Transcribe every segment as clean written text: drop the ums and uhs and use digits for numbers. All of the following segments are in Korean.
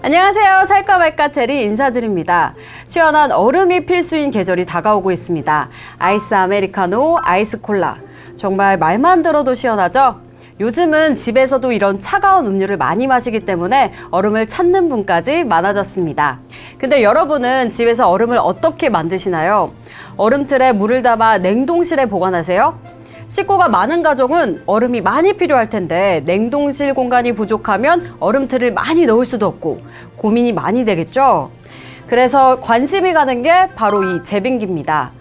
안녕하세요. 살까 말까 체리 인사드립니다. 시원한 얼음이 필수인 계절이 다가오고 있습니다. 아이스 아메리카노, 아이스 콜라. 정말 말만 들어도 시원하죠? 요즘은 집에서도 이런 차가운 음료를 많이 마시기 때문에 얼음을 찾는 분까지 많아졌습니다. 근데 여러분은 집에서 얼음을 어떻게 만드시나요? 얼음틀에 물을 담아 냉동실에 보관하세요? 식구가 많은 가정은 얼음이 많이 필요할 텐데 냉동실 공간이 부족하면 얼음틀을 많이 넣을 수도 없고 고민이 많이 되겠죠? 그래서 관심이 가는 게 바로 이 제빙기입니다.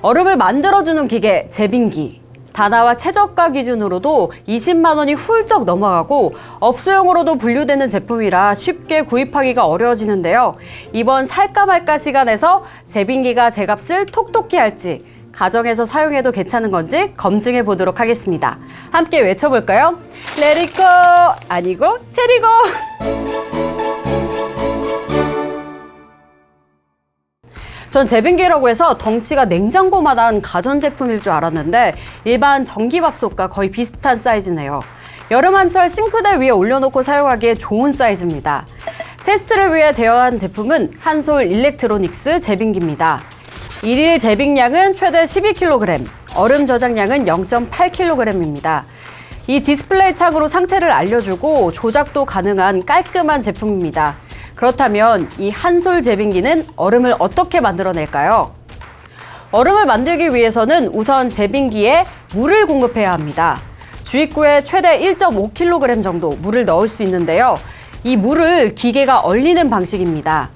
얼음을 만들어주는 기계 제빙기. 다나와 최저가 기준으로도 20만 원이 훌쩍 넘어가고 업소용으로도 분류되는 제품이라 쉽게 구입하기가 어려워지는데요. 이번 살까 말까 시간에서 제빙기가 제 값을 톡톡히 할지 가정에서 사용해도 괜찮은 건지 검증해 보도록 하겠습니다. 함께 외쳐볼까요? 레리코 아니고 체리고! 전 제빙기라고 해서 덩치가 냉장고만한 가전제품일 줄 알았는데 일반 전기밥솥과 거의 비슷한 사이즈네요. 여름 한철 싱크대 위에 올려놓고 사용하기에 좋은 사이즈입니다. 테스트를 위해 대여한 제품은 한솔 일렉트로닉스 제빙기입니다. 일일 제빙량은 최대 12kg, 얼음 저장량은 0.8kg입니다. 이 디스플레이 창으로 상태를 알려주고 조작도 가능한 깔끔한 제품입니다. 그렇다면 이 한솔 제빙기는 얼음을 어떻게 만들어낼까요? 얼음을 만들기 위해서는 우선 제빙기에 물을 공급해야 합니다. 주입구에 최대 1.5kg 정도 물을 넣을 수 있는데요. 이 물을 기계가 얼리는 방식입니다.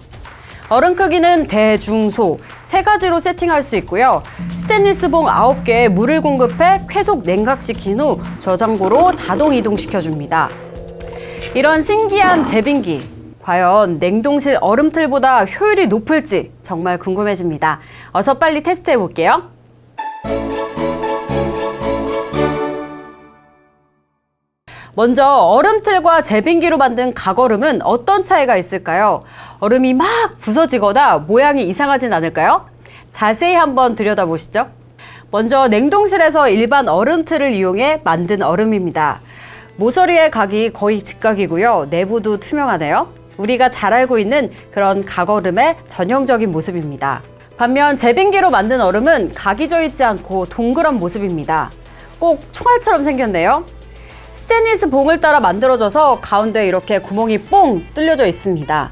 얼음 크기는 대, 중, 소 세 가지로 세팅할 수 있고요. 스테인리스 봉 9개에 물을 공급해 쾌속 냉각시킨 후 저장고로 자동 이동시켜줍니다. 이런 신기한 제빙기, 과연 냉동실 얼음틀보다 효율이 높을지 정말 궁금해집니다. 어서 빨리 테스트해 볼게요. 먼저 얼음틀과 제빙기로 만든 각얼음은 어떤 차이가 있을까요? 얼음이 막 부서지거나 모양이 이상하진 않을까요? 자세히 한번 들여다보시죠. 먼저 냉동실에서 일반 얼음틀을 이용해 만든 얼음입니다. 모서리의 각이 거의 직각이고요. 내부도 투명하네요. 우리가 잘 알고 있는 그런 각얼음의 전형적인 모습입니다. 반면 제빙기로 만든 얼음은 각이 져 있지 않고 동그란 모습입니다. 꼭 총알처럼 생겼네요. 스테인리스 봉을 따라 만들어져서 가운데 이렇게 구멍이 뽕 뚫려져 있습니다.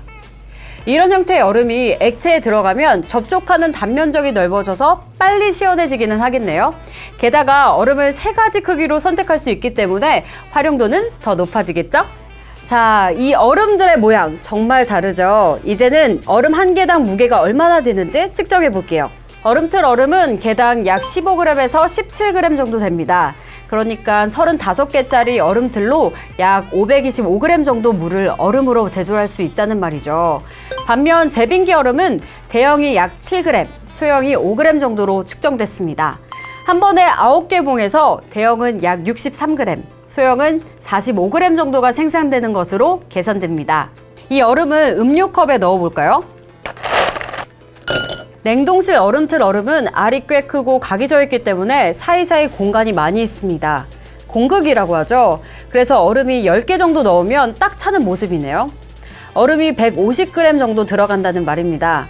이런 형태의 얼음이 액체에 들어가면 접촉하는 단면적이 넓어져서 빨리 시원해지기는 하겠네요. 게다가 얼음을 3가지 크기로 선택할 수 있기 때문에 활용도는 더 높아지겠죠? 자, 이 얼음들의 모양 정말 다르죠? 이제는 얼음 한 개당 무게가 얼마나 되는지 측정해 볼게요. 얼음틀 얼음은 개당 약 15g에서 17g 정도 됩니다. 그러니까 35개짜리 얼음틀로 약 525g 정도 물을 얼음으로 제조할 수 있다는 말이죠. 반면 제빙기 얼음은 대형이 약 7g, 소형이 5g 정도로 측정됐습니다. 한 번에 9개 봉에서 대형은 약 63g, 소형은 45g 정도가 생산되는 것으로 계산됩니다. 이 얼음을 음료컵에 넣어볼까요? 냉동실 얼음틀 얼음은 알이 꽤 크고 각이 져 있기 때문에 사이사이 공간이 많이 있습니다. 공극이라고 하죠. 그래서 얼음이 10개 정도 넣으면 딱 차는 모습이네요. 얼음이 150g 정도 들어간다는 말입니다.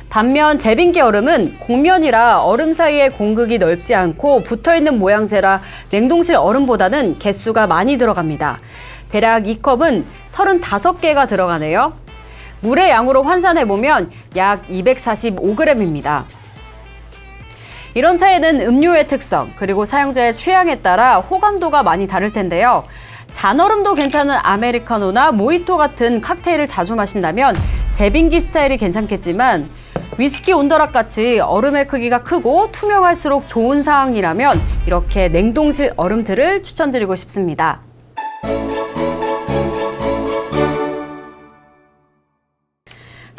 반면 제빙기 얼음은 곡면이라 얼음 사이에 공극이 넓지 않고 붙어있는 모양새라 냉동실 얼음보다는 개수가 많이 들어갑니다. 대략 이 컵은 35개가 들어가네요. 물의 양으로 환산해보면 약 245g입니다. 이런 차이는 음료의 특성, 그리고 사용자의 취향에 따라 호감도가 많이 다를 텐데요. 잔얼음도 괜찮은 아메리카노나 모히토 같은 칵테일을 자주 마신다면 제빙기 스타일이 괜찮겠지만 위스키 온더락 같이 얼음의 크기가 크고 투명할수록 좋은 상황이라면 이렇게 냉동실 얼음틀을 추천드리고 싶습니다.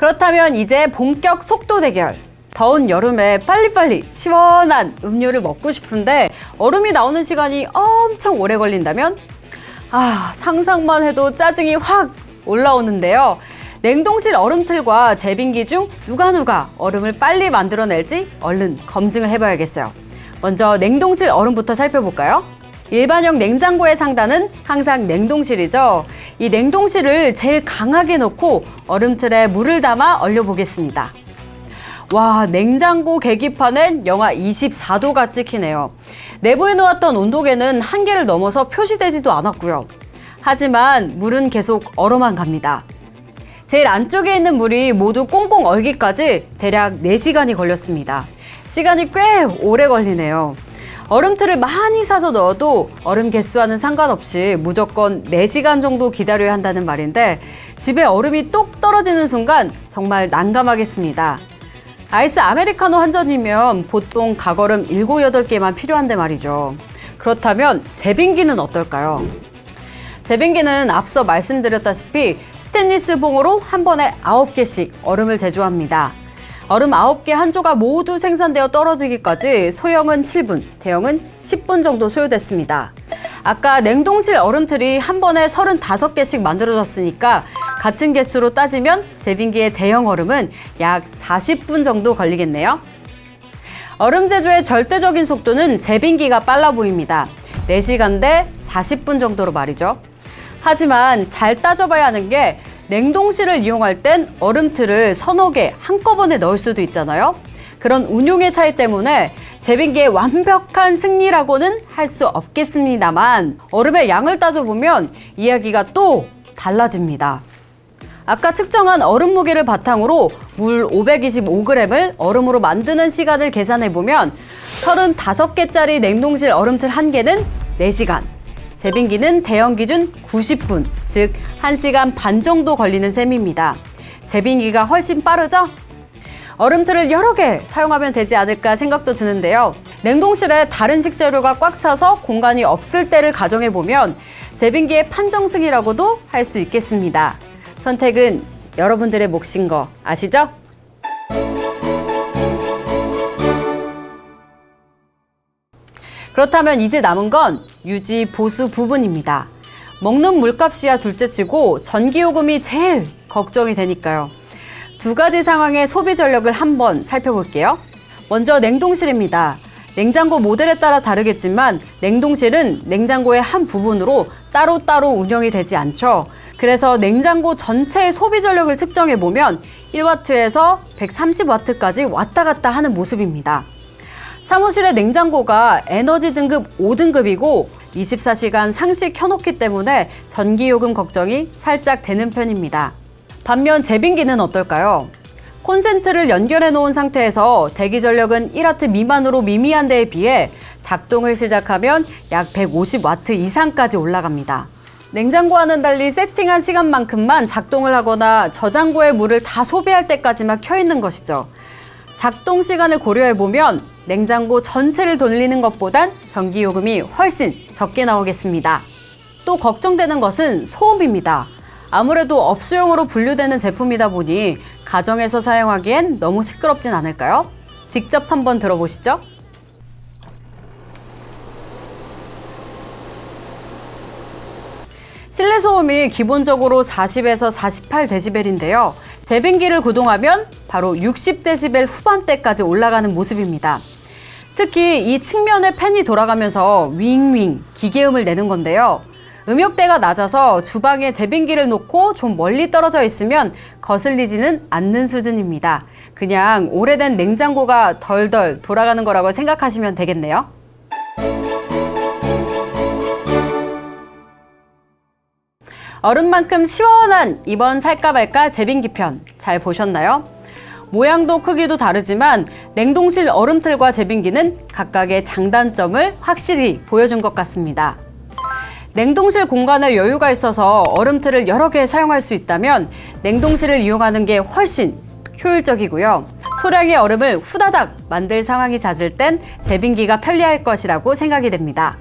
그렇다면 이제 본격 속도 대결. 더운 여름에 빨리빨리 시원한 음료를 먹고 싶은데 얼음이 나오는 시간이 엄청 오래 걸린다면? 상상만 해도 짜증이 확 올라오는데요. 냉동실 얼음틀과 제빙기 중 누가 얼음을 빨리 만들어낼지 얼른 검증을 해봐야겠어요. 먼저 냉동실 얼음부터 살펴볼까요? 일반형 냉장고의 상단은 항상 냉동실이죠. 이 냉동실을 제일 강하게 넣고 얼음틀에 물을 담아 얼려보겠습니다. 와, 냉장고 계기판엔 영하 24도가 찍히네요. 내부에 놓았던 온도계는 한계를 넘어서 표시되지도 않았고요. 하지만 물은 계속 얼어만 갑니다. 제일 안쪽에 있는 물이 모두 꽁꽁 얼기까지 대략 4시간이 걸렸습니다. 시간이 꽤 오래 걸리네요. 얼음틀을 많이 사서 넣어도 얼음 개수와는 상관없이 무조건 4시간 정도 기다려야 한다는 말인데 집에 얼음이 똑 떨어지는 순간 정말 난감하겠습니다. 아이스 아메리카노 한 잔이면 보통 가거름 7, 8개만 필요한데 말이죠. 그렇다면 제빙기는 어떨까요? 제빙기는 앞서 말씀드렸다시피 스테인리스 봉으로 한 번에 9개씩 얼음을 제조합니다. 얼음 9개 한 조가 모두 생산되어 떨어지기까지 소형은 7분, 대형은 10분 정도 소요됐습니다. 아까 냉동실 얼음틀이 한 번에 35개씩 만들어졌으니까 같은 개수로 따지면 제빙기의 대형 얼음은 약 40분 정도 걸리겠네요. 얼음 제조의 절대적인 속도는 제빙기가 빨라 보입니다. 4시간 대 40분 정도로 말이죠. 하지만 잘 따져봐야 하는 게 냉동실을 이용할 땐 얼음틀을 서너 개 한꺼번에 넣을 수도 있잖아요. 그런 운용의 차이 때문에 제빙기의 완벽한 승리라고는 할 수 없겠습니다만 얼음의 양을 따져보면 이야기가 또 달라집니다. 아까 측정한 얼음 무게를 바탕으로 물 525g을 얼음으로 만드는 시간을 계산해보면 35개짜리 냉동실 얼음틀 1개는 4시간, 제빙기는 대형 기준 90분, 즉 1시간 반 정도 걸리는 셈입니다. 제빙기가 훨씬 빠르죠? 얼음틀을 여러 개 사용하면 되지 않을까 생각도 드는데요. 냉동실에 다른 식재료가 꽉 차서 공간이 없을 때를 가정해보면 제빙기의 판정승이라고도 할 수 있겠습니다. 선택은 여러분들의 몫인 거 아시죠? 그렇다면 이제 남은 건 유지, 보수 부분입니다. 먹는 물값이야 둘째치고 전기요금이 제일 걱정이 되니까요. 두 가지 상황의 소비 전력을 한번 살펴볼게요. 먼저 냉동실입니다. 냉장고 모델에 따라 다르겠지만 냉동실은 냉장고의 한 부분으로 따로따로 운영이 되지 않죠. 그래서 냉장고 전체의 소비 전력을 측정해보면 1W에서 130W까지 왔다 갔다 하는 모습입니다. 사무실의 냉장고가 에너지 등급 5등급이고 24시간 상시 켜놓기 때문에 전기요금 걱정이 살짝 되는 편입니다. 반면 제빙기는 어떨까요? 콘센트를 연결해 놓은 상태에서 대기 전력은 1W 미만으로 미미한 데에 비해 작동을 시작하면 약 150W 이상까지 올라갑니다. 냉장고와는 달리 세팅한 시간만큼만 작동을 하거나 저장고의 물을 다 소비할 때까지만 켜 있는 것이죠. 작동 시간을 고려해보면 냉장고 전체를 돌리는 것보단 전기요금이 훨씬 적게 나오겠습니다. 또 걱정되는 것은 소음입니다. 아무래도 업소용으로 분류되는 제품이다 보니 가정에서 사용하기엔 너무 시끄럽진 않을까요? 직접 한번 들어보시죠. 실내 소음이 기본적으로 40에서 48dB인데요. 제빙기를 구동하면 바로 60dB 후반대까지 올라가는 모습입니다. 특히 이 측면에 팬이 돌아가면서 윙윙 기계음을 내는 건데요. 음역대가 낮아서 주방에 제빙기를 놓고 좀 멀리 떨어져 있으면 거슬리지는 않는 수준입니다. 그냥 오래된 냉장고가 덜덜 돌아가는 거라고 생각하시면 되겠네요. 얼음만큼 시원한 이번 살까 말까 제빙기 편 잘 보셨나요? 모양도 크기도 다르지만 냉동실 얼음틀과 제빙기는 각각의 장단점을 확실히 보여준 것 같습니다. 냉동실 공간에 여유가 있어서 얼음틀을 여러 개 사용할 수 있다면 냉동실을 이용하는 게 훨씬 효율적이고요. 소량의 얼음을 후다닥 만들 상황이 잦을 땐 제빙기가 편리할 것이라고 생각이 됩니다.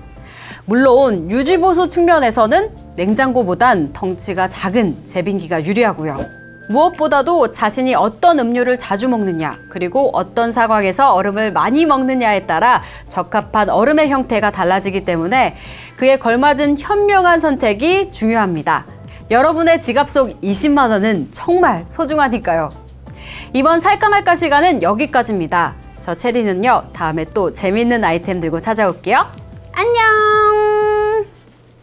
물론 유지보수 측면에서는 냉장고보단 덩치가 작은 제빙기가 유리하고요. 무엇보다도 자신이 어떤 음료를 자주 먹느냐, 그리고 어떤 상황에서 얼음을 많이 먹느냐에 따라 적합한 얼음의 형태가 달라지기 때문에 그에 걸맞은 현명한 선택이 중요합니다. 여러분의 지갑 속 20만 원은 정말 소중하니까요. 이번 살까 말까 시간은 여기까지입니다. 저 체리는요, 다음에 또 재밌는 아이템 들고 찾아올게요. 안녕!